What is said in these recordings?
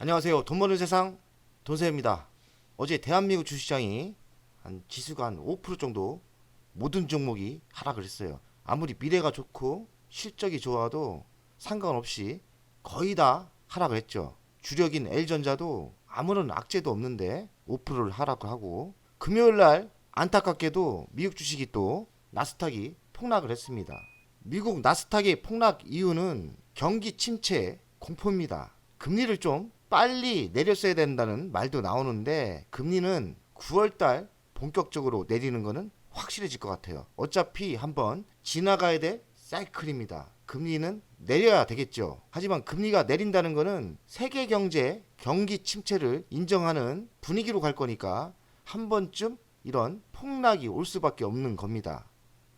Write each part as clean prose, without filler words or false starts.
안녕하세요. 돈 버는 세상 돈세입니다. 어제 대한민국 주시장이 지수가 한 5% 정도 모든 종목이 하락을 했어요. 아무리 미래가 좋고 실적이 좋아도 상관없이 거의 다 하락을 했죠. 주력인 L전자도 아무런 악재도 없는데 5%를 하락을 하고, 금요일 날 안타깝게도 미국 주식이 또 나스닥이 폭락을 했습니다. 미국 나스닥의 폭락 이유는 경기 침체 공포입니다. 금리를 좀 빨리 내렸어야 된다는 말도 나오는데, 금리는 9월달 본격적으로 내리는 거는 확실해질 것 같아요. 어차피 한번 지나가야 될 사이클입니다. 금리는 내려야 되겠죠. 하지만 금리가 내린다는 거는 세계 경제 경기 침체를 인정하는 분위기로 갈 거니까 한 번쯤 이런 폭락이 올 수밖에 없는 겁니다.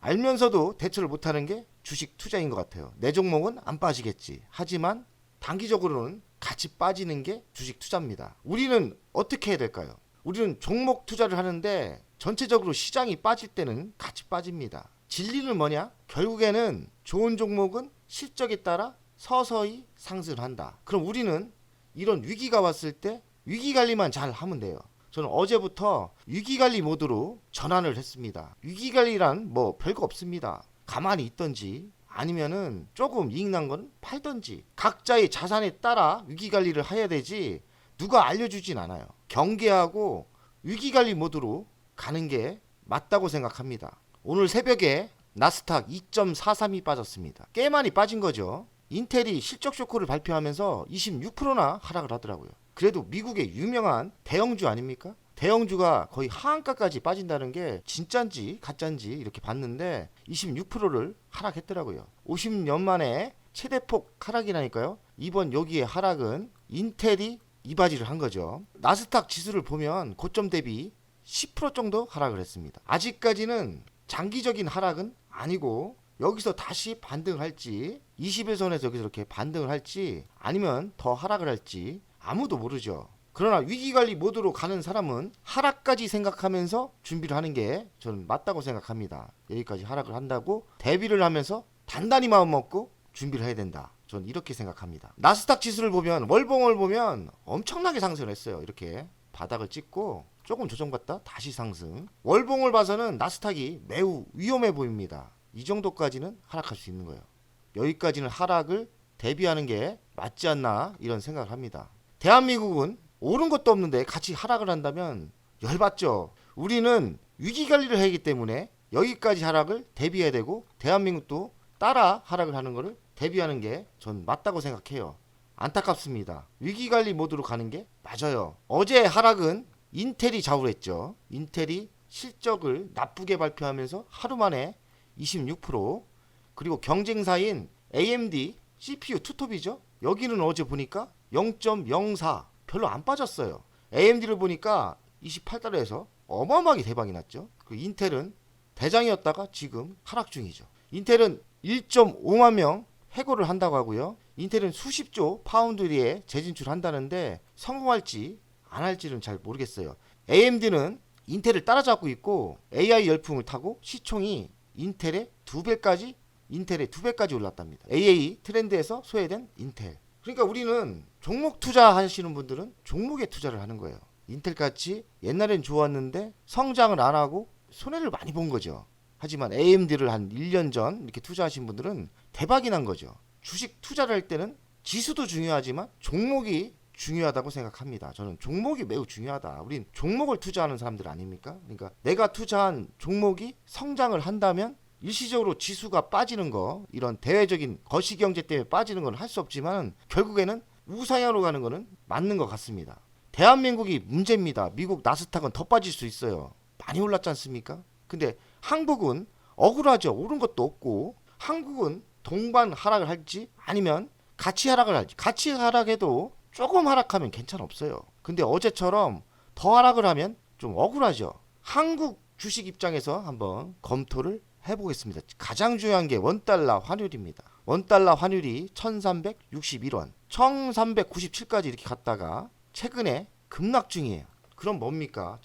알면서도 대처를 못하는 게 주식 투자인 것 같아요. 내 종목은 안 빠지겠지. 하지만 단기적으로는 같이 빠지는 게 주식 투자입니다. 우리는 어떻게 해야 될까요? 우리는 종목 투자를 하는데 전체적으로 시장이 빠질 때는 같이 빠집니다. 진리는 뭐냐? 결국에는 좋은 종목은 실적에 따라 서서히 상승한다. 그럼 우리는 이런 위기가 왔을 때 위기 관리만 잘 하면 돼요. 저는 어제부터 위기 관리 모드로 전환을 했습니다. 위기 관리란 뭐 별거 없습니다. 가만히 있던지 아니면은 조금 이익 난 건 팔던지, 각자의 자산에 따라 위기 관리를 해야 되지 누가 알려주진 않아요. 경계하고 위기 관리 모드로 가는 게 맞다고 생각합니다. 오늘 새벽에 나스닥 2.43이 빠졌습니다. 꽤 많이 빠진 거죠. 인텔이 실적 쇼크를 발표하면서 26%나 하락을 하더라고요. 그래도 미국의 유명한 대형주 아닙니까? 대형주가 거의 하한가까지 빠진다는 게 진짠지 가짠지 이렇게 봤는데 26%를 하락했더라고요. 50년 만에 최대폭 하락이라니까요. 이번 여기에 하락은 인텔이 이바지를 한 거죠. 나스닥 지수를 보면 고점 대비 10% 정도 하락을 했습니다. 아직까지는 장기적인 하락은 아니고 여기서 다시 반등을 할지, 21선에서 여기서 이렇게 반등을 할지 아니면 더 하락을 할지 아무도 모르죠. 그러나 위기관리 모드로 가는 사람은 하락까지 생각하면서 준비를 하는 게 저는 맞다고 생각합니다. 여기까지 하락을 한다고 대비를 하면서 단단히 마음 먹고 준비를 해야 된다. 저는 이렇게 생각합니다. 나스닥 지수를 보면 월봉을 보면 엄청나게 상승을 했어요. 이렇게 바닥을 찍고 조금 조정받다 다시 상승. 월봉을 봐서는 나스닥이 매우 위험해 보입니다. 이 정도까지는 하락할 수 있는 거예요. 여기까지는 하락을 대비하는 게 맞지 않나 이런 생각을 합니다. 대한민국은 오른 것도 없는데 같이 하락을 한다면 열받죠. 우리는 위기 관리를 하기 때문에 여기까지 하락을 대비해야 되고, 대한민국도 따라 하락을 하는 것을 대비하는 게 전 맞다고 생각해요. 안타깝습니다. 위기 관리 모드로 가는 게 맞아요. 어제 하락은 인텔이 좌우했죠. 인텔이 실적을 나쁘게 발표하면서 하루 만에 26%, 그리고 경쟁사인 AMD CPU 투톱이죠. 여기는 어제 보니까 0.04 별로 안 빠졌어요. AMD를 보니까 28달러에서 어마어마하게 대박이 났죠. 그 인텔은 대장이었다가 지금 하락 중이죠. 인텔은 1.5만 명 해고를 한다고 하고요. 인텔은 수십조 파운드리에 재진출한다는데 성공할지 안 할지는 잘 모르겠어요. AMD는 인텔을 따라잡고 있고 AI 열풍을 타고 시총이 인텔의 2배까지 올랐답니다. AA 트렌드에서 소외된 인텔. 그러니까 우리는 종목 투자하시는 분들은 종목에 투자를 하는 거예요. 인텔같이 옛날엔 좋았는데 성장을 안 하고 손해를 많이 본 거죠. 하지만 AMD를 한 1년 전 이렇게 투자하신 분들은 대박이 난 거죠. 주식 투자를 할 때는 지수도 중요하지만 종목이 중요하다고 생각합니다. 저는 종목이 매우 중요하다. 우린 종목을 투자하는 사람들 아닙니까? 그러니까 내가 투자한 종목이 성장을 한다면 일시적으로 지수가 빠지는 거, 이런 대외적인 거시경제 때문에 빠지는 건 할 수 없지만 결국에는 우상향으로 가는 거는 맞는 것 같습니다. 대한민국이 문제입니다. 미국 나스닥은 더 빠질 수 있어요. 많이 올랐지 않습니까? 근데 한국은 억울하죠. 오른 것도 없고. 한국은 동반 하락을 할지 아니면 같이 하락을 할지. 같이 하락해도 조금 하락하면 괜찮아 없어요. 근데 어제처럼 더 하락을 하면 좀 억울하죠. 한국 주식 입장에서 한번 검토를 해보겠습니다. 가장 중요한 게 원달러 환율입니다. 원달러 환율이 1361원, 1397까지 이렇게 갔다가 최근에 급락 중이에요. 그럼 뭡니까?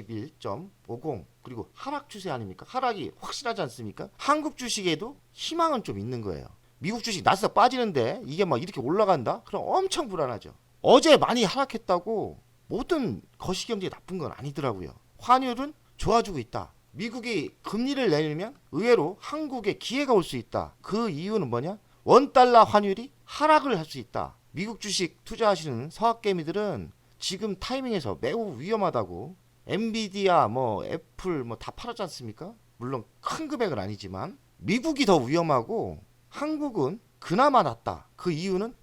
1361.50, 그리고 하락 추세 아닙니까? 하락이 확실하지 않습니까? 한국 주식에도 희망은 좀 있는 거예요. 미국 주식 나스닥 빠지는데 이게 막 이렇게 올라간다? 그럼 엄청 불안하죠. 어제 많이 하락했다고 모든 거시경제 나쁜 건 아니더라고요. 환율은 좋아지고 있다. 미국이 금리를 내리면 의외로 한국에 기회가 올 수 있다. 그 이유는 뭐냐? 원달러 환율이 하락을 할 수 있다. 미국 주식 투자하시는 서학개미들은 지금 타이밍에서 매우 위험하다고, 엔비디아 뭐 애플 뭐 다 팔았지 않습니까? 물론 큰 금액은 아니지만 미국이 더 위험하고 한국은 그나마 낫다. 그 이유는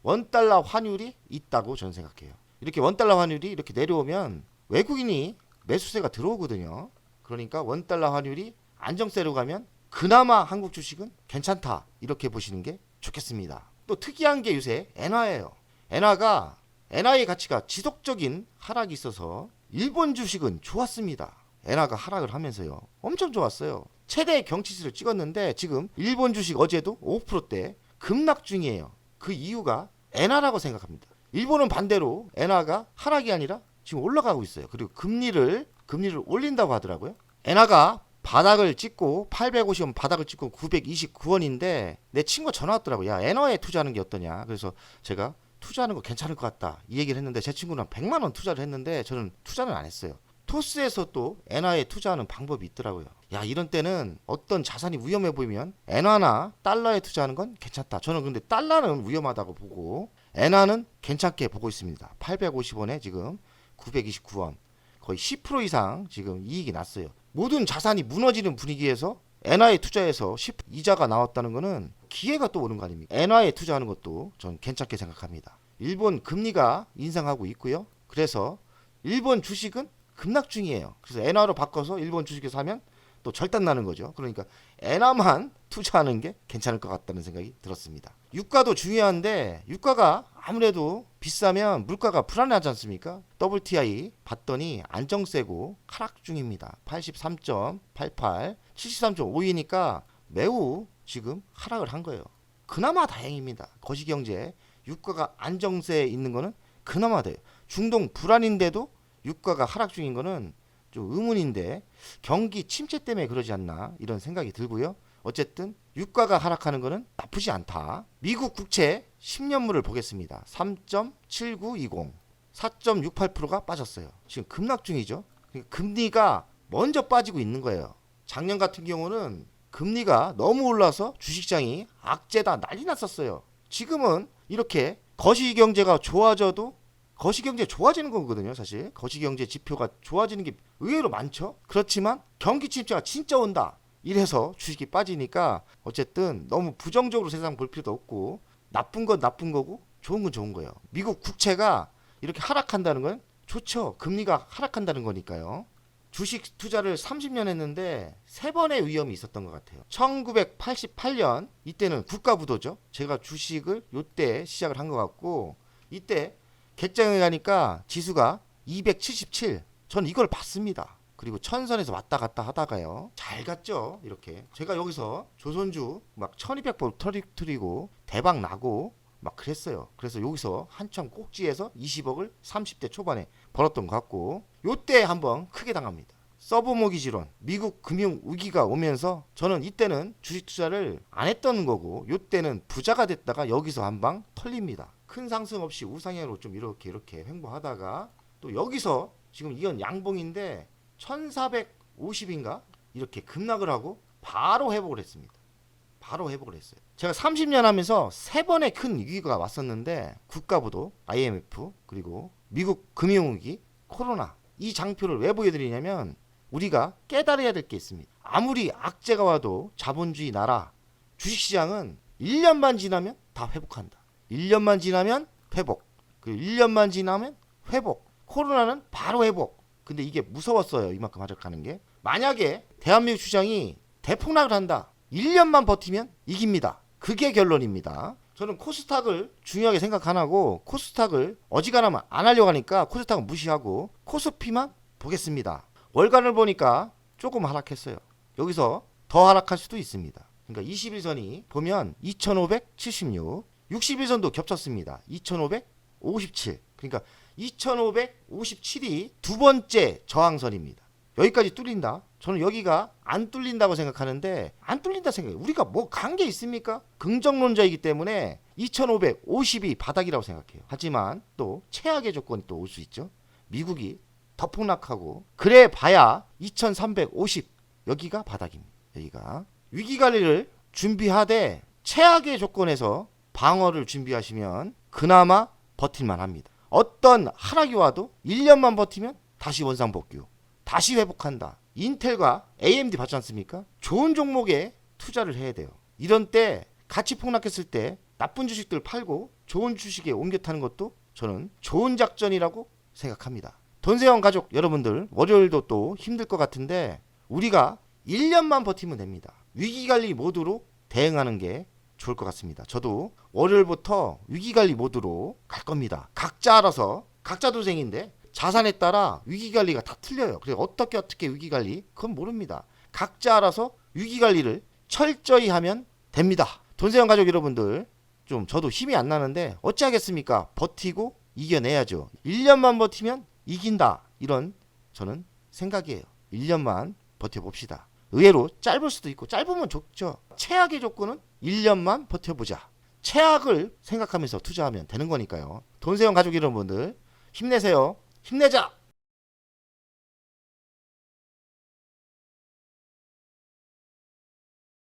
원달러 환율이 있다고 저는 생각해요. 이렇게 원달러 환율이 이렇게 내려오면 외국인이 매수세가 들어오거든요. 그러니까 원달러 환율이 안정세로 가면 그나마 한국 주식은 괜찮다. 이렇게 보시는 게 좋겠습니다. 또 특이한 게 요새 엔화예요. 엔화의 가치가 지속적인 하락이 있어서 일본 주식은 좋았습니다. 엔화가 하락을 하면서요. 엄청 좋았어요. 최대 경치수를 찍었는데 지금 일본 주식 어제도 5%대 급락 중이에요. 그 이유가 엔화라고 생각합니다. 일본은 반대로 엔화가 하락이 아니라 지금 올라가고 있어요. 그리고 금리를 올린다고 하더라고요. 엔화가 바닥을 찍고 850원 바닥을 찍고 929원인데 내 친구가 전화 왔더라고요. 야, 엔화에 투자하는 게 어떠냐. 그래서 제가 투자하는 거 괜찮을 것 같다 이 얘기를 했는데, 제 친구는 100만 원 투자를 했는데 저는 투자는 안 했어요. 토스에서 또 엔화에 투자하는 방법이 있더라고요. 야, 이런 때는 어떤 자산이 위험해 보이면 엔화나 달러에 투자하는 건 괜찮다. 저는 근데 달러는 위험하다고 보고 엔화는 괜찮게 보고 있습니다. 850원에 지금 929원, 거의 10% 이상 지금 이익이 났어요. 모든 자산이 무너지는 분위기에서 엔화에 투자해서 이자가 나왔다는 거는 기회가 또 오는 거 아닙니까? 엔화에 투자하는 것도 전 괜찮게 생각합니다. 일본 금리가 인상하고 있고요. 그래서 일본 주식은 급락 중이에요. 그래서 엔화로 바꿔서 일본 주식에서 하면 또 절단 나는 거죠. 그러니까 엔화만 투자하는 게 괜찮을 것 같다는 생각이 들었습니다. 유가도 중요한데 유가가 아무래도 비싸면 물가가 불안하지 않습니까? WTI 봤더니 안정세고 하락 중입니다. 83.88, 73.52니까 매우 지금 하락을 한 거예요. 그나마 다행입니다. 거시경제 유가가 안정세에 있는 거는 그나마 돼요. 중동 불안인데도 유가가 하락 중인 거는 좀 의문인데 경기 침체 때문에 그러지 않나 이런 생각이 들고요. 어쨌든 유가가 하락하는 거는 나쁘지 않다. 미국 국채 10년물을 보겠습니다. 3.7920, 4.68%가 빠졌어요. 지금 급락 중이죠. 그러니까 금리가 먼저 빠지고 있는 거예요. 작년 같은 경우는 금리가 너무 올라서 주식시장이 악재다 난리 났었어요. 지금은 이렇게 거시경제가 좋아져도 거시경제 좋아지는 거거든요. 사실 거시경제 지표가 좋아지는 게 의외로 많죠. 그렇지만 경기 침체가 진짜 온다 이래서 주식이 빠지니까 어쨌든 너무 부정적으로 세상 볼 필요도 없고, 나쁜 건 나쁜 거고 좋은 건 좋은 거예요. 미국 국채가 이렇게 하락한다는 건 좋죠. 금리가 하락한다는 거니까요. 주식 투자를 30년 했는데 3번의 위험이 있었던 것 같아요. 1988년 이때는 국가부도죠. 제가 주식을 이때 시작을 한 것 같고, 이때 객장에 가니까 지수가 277. 전 이걸 봤습니다. 그리고 천선에서 왔다 갔다 하다가요. 잘 갔죠. 이렇게. 제가 여기서 조선주 막 1200번 터뜨리고 대박 나고 막 그랬어요. 그래서 여기서 한참 꼭지에서 20억을 30대 초반에 벌었던 것 같고, 요때 한번 크게 당합니다. 서브모기지론, 미국 금융 위기가 오면서 저는 이때는 주식 투자를 안 했던 거고, 요때는 부자가 됐다가 여기서 한 방 털립니다. 큰 상승 없이 우상향으로 좀 이렇게 횡보하다가 또 여기서 지금 이건 양봉인데 1450인가 이렇게 급락을 하고 바로 회복을 했습니다. 바로 회복을 했어요. 제가 30년 하면서 3번의 큰 위기가 왔었는데, 국가부도, IMF, 그리고 미국 금융위기, 코로나. 이 장표를 왜 보여드리냐면 우리가 깨달아야 될 게 있습니다. 아무리 악재가 와도 자본주의 나라 주식시장은 1년만 지나면 다 회복한다. 1년만 지나면 회복, 그리고 1년만 지나면 회복. 코로나는 바로 회복. 근데 이게 무서웠어요. 이만큼 하락하는 게. 만약에 대한민국 시장이 대폭락을 한다, 1년만 버티면 이깁니다. 그게 결론입니다. 저는 코스닥을 중요하게 생각 안 하고 코스닥을 어지간하면 안 하려고 하니까 코스닥은 무시하고 코스피만 보겠습니다. 월간을 보니까 조금 하락했어요. 여기서 더 하락할 수도 있습니다. 그러니까 21선이 보면 2576, 61선도 겹쳤습니다. 2557. 그러니까 2557이 두 번째 저항선입니다. 여기까지 뚫린다. 저는 여기가 안 뚫린다고 생각하는데, 안 뚫린다 생각해요. 우리가 뭐 간 게 있습니까? 긍정론자이기 때문에 2550이 바닥이라고 생각해요. 하지만 또 최악의 조건이 또 올 수 있죠. 미국이 더 폭락하고 그래 봐야 2350 여기가 바닥입니다. 여기가 위기관리를 준비하되 최악의 조건에서 방어를 준비하시면 그나마 버틸만 합니다. 어떤 하락이 와도 1년만 버티면 다시 원상복귀, 다시 회복한다. 인텔과 AMD 봤지 않습니까? 좋은 종목에 투자를 해야 돼요. 이런 때 같이 폭락했을 때 나쁜 주식들 팔고 좋은 주식에 옮겨 타는 것도 저는 좋은 작전이라고 생각합니다. 돈세원 가족 여러분들, 월요일도 또 힘들 것 같은데 우리가 1년만 버티면 됩니다. 위기관리 모드로 대응하는 게 좋을 것 같습니다. 저도 월요일부터 위기관리 모드로 갈 겁니다. 각자 알아서, 각자 도생인데 자산에 따라 위기관리가 다 틀려요. 그래서 어떻게 위기관리? 그건 모릅니다. 각자 알아서 위기관리를 철저히 하면 됩니다. 돈세원 가족 여러분들, 좀 저도 힘이 안 나는데 어찌하겠습니까? 버티고 이겨내야죠. 1년만 버티면 이긴다. 이런 저는 생각이에요. 1년만 버텨봅시다. 의외로 짧을 수도 있고 짧으면 좋죠. 최악의 조건은 1년만 버텨보자. 최악을 생각하면서 투자하면 되는 거니까요. 돈세원 가족 여러분들 힘내세요. 힘내자.